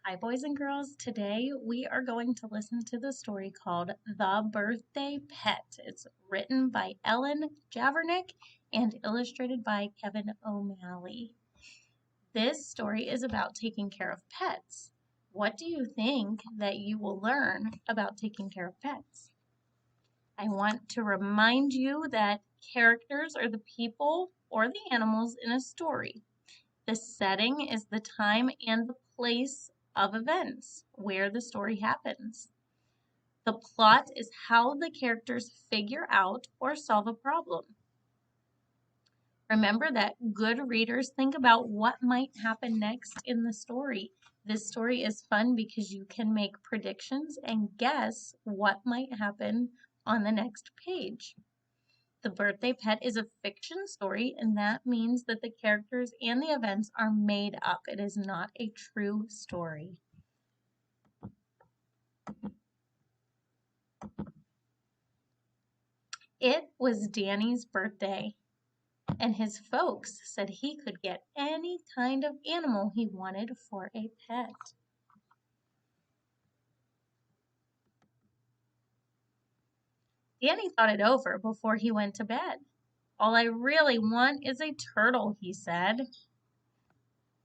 Hi, boys and girls. Today we are going to listen to the story called The Birthday Pet. It's written by Ellen Javernick and illustrated by Kevin O'Malley. This story is about taking care of pets. What do you think that you will learn about taking care of pets? I want to remind you that characters are the people or the animals in a story. The setting is the time and the place of events where the story happens. The plot is how the characters figure out or solve a problem. Remember that good readers think about what might happen next in the story. This story is fun because you can make predictions and guess what might happen on the next page. The Birthday Pet is a fiction story, and that means that the characters and the events are made up. It is not a true story. It was Danny's birthday, and his folks said he could get any kind of animal he wanted for a pet. Danny thought it over before he went to bed. All I really want is a turtle, he said.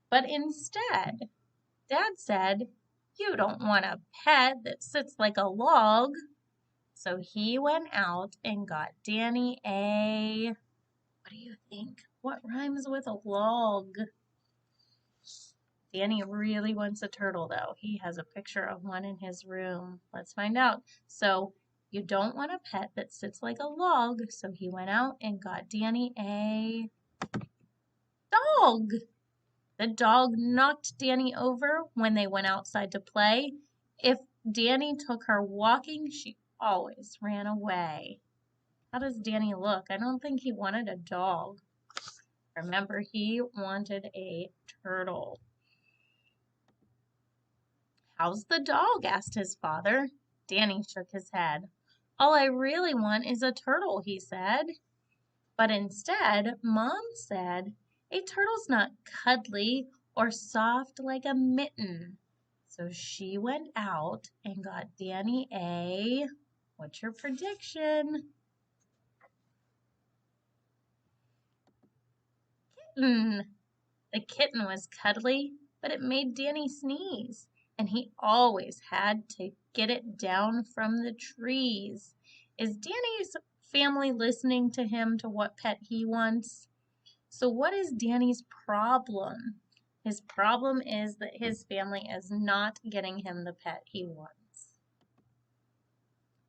But instead, Dad said, "You don't want a pet that sits like a log." So he went out and got Danny what do you think? What rhymes with a log? Danny really wants a turtle, though. He has a picture of one in his room. Let's find out. So you don't want a pet that sits like a log. So he went out and got Danny a dog. The dog knocked Danny over when they went outside to play. If Danny took her walking, she always ran away. How does Danny look? I don't think he wanted a dog. Remember, he wanted a turtle. "How's the dog?" asked his father. Danny shook his head. "All I really want is a turtle," he said. But instead, Mom said, "A turtle's not cuddly or soft like a mitten." So she went out and got Danny what's your prediction? Kitten. The kitten was cuddly, but it made Danny sneeze, and he always had to get it down from the trees. Is Danny's family listening to him to what pet he wants? So what is Danny's problem? His problem is that his family is not getting him the pet he wants.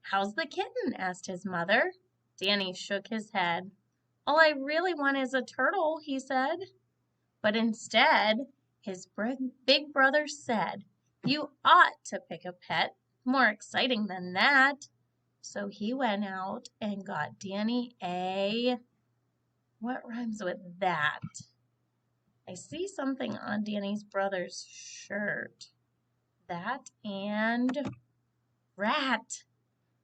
"How's the kitten?" asked his mother. Danny shook his head. "All I really want is a turtle," he said. But instead, his big brother said, "You ought to pick a pet more exciting than that." So he went out and got Danny what rhymes with that? I see something on Danny's brother's shirt. That and rat.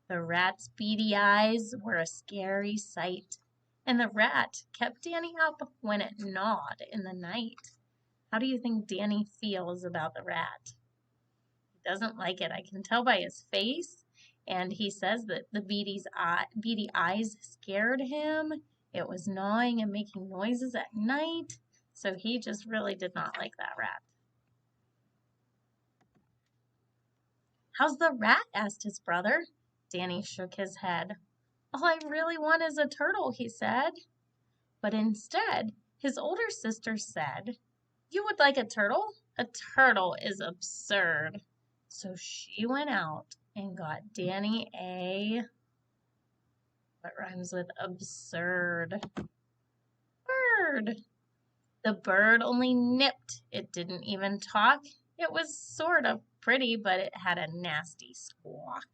The rat's beady eyes were a scary sight, and the rat kept Danny up when it gnawed in the night. How do you think Danny feels about the rat? He doesn't like it. I can tell by his face, and he says that the beady eyes scared him. It was gnawing and making noises at night, so he just really did not like that rat. "How's the rat?" asked his brother. Danny shook his head. "All I really want is a turtle," he said. But instead, his older sister said, "You would like a turtle? A turtle is absurd." So she went out and got Danny what rhymes with absurd? Bird. The bird only nipped. It didn't even talk. It was sort of pretty, but it had a nasty squawk.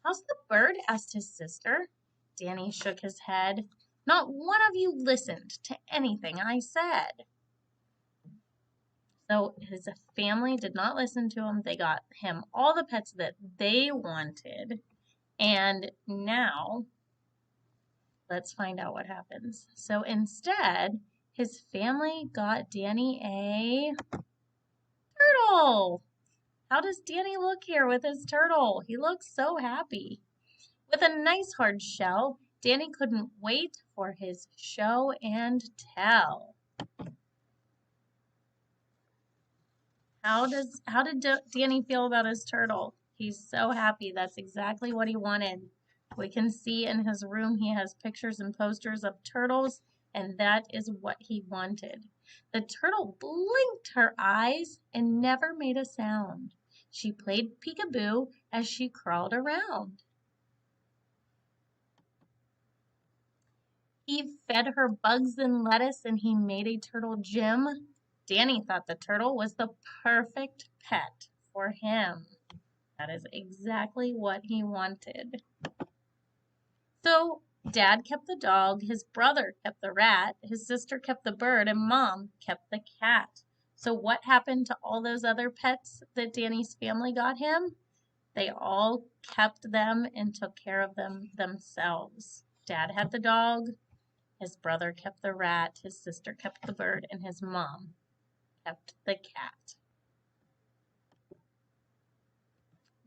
"How's the bird?" asked his sister. Danny shook his head. "Not one of you listened to anything I said." So his family did not listen to him. They got him all the pets that they wanted. And now let's find out what happens. So instead, His family got Danny a turtle. How does Danny look here with his turtle? He looks so happy. With a nice hard shell, Danny couldn't wait for his show and tell. How did Danny feel about his turtle? He's so happy. That's exactly what he wanted. We can see in his room he has pictures and posters of turtles, and that is what he wanted. The turtle blinked her eyes and never made a sound. She played peekaboo as she crawled around. He fed her bugs and lettuce and he made a turtle gym. Danny thought the turtle was the perfect pet for him. That is exactly what he wanted. So Dad kept the dog, his brother kept the rat, his sister kept the bird, and Mom kept the cat. So what happened to all those other pets that Danny's family got him? They all kept them and took care of them themselves. Dad had the dog, his brother kept the rat, his sister kept the bird, and his mom kept the cat.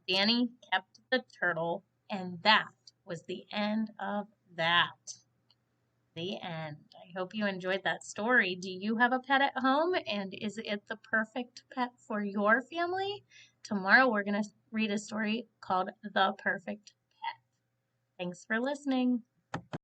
Danny kept the turtle, and that was the end of that. The end. I hope you enjoyed that story. Do you have a pet at home, and is it the perfect pet for your family? Tomorrow we're going to read a story called The Perfect Pet. Thanks for listening.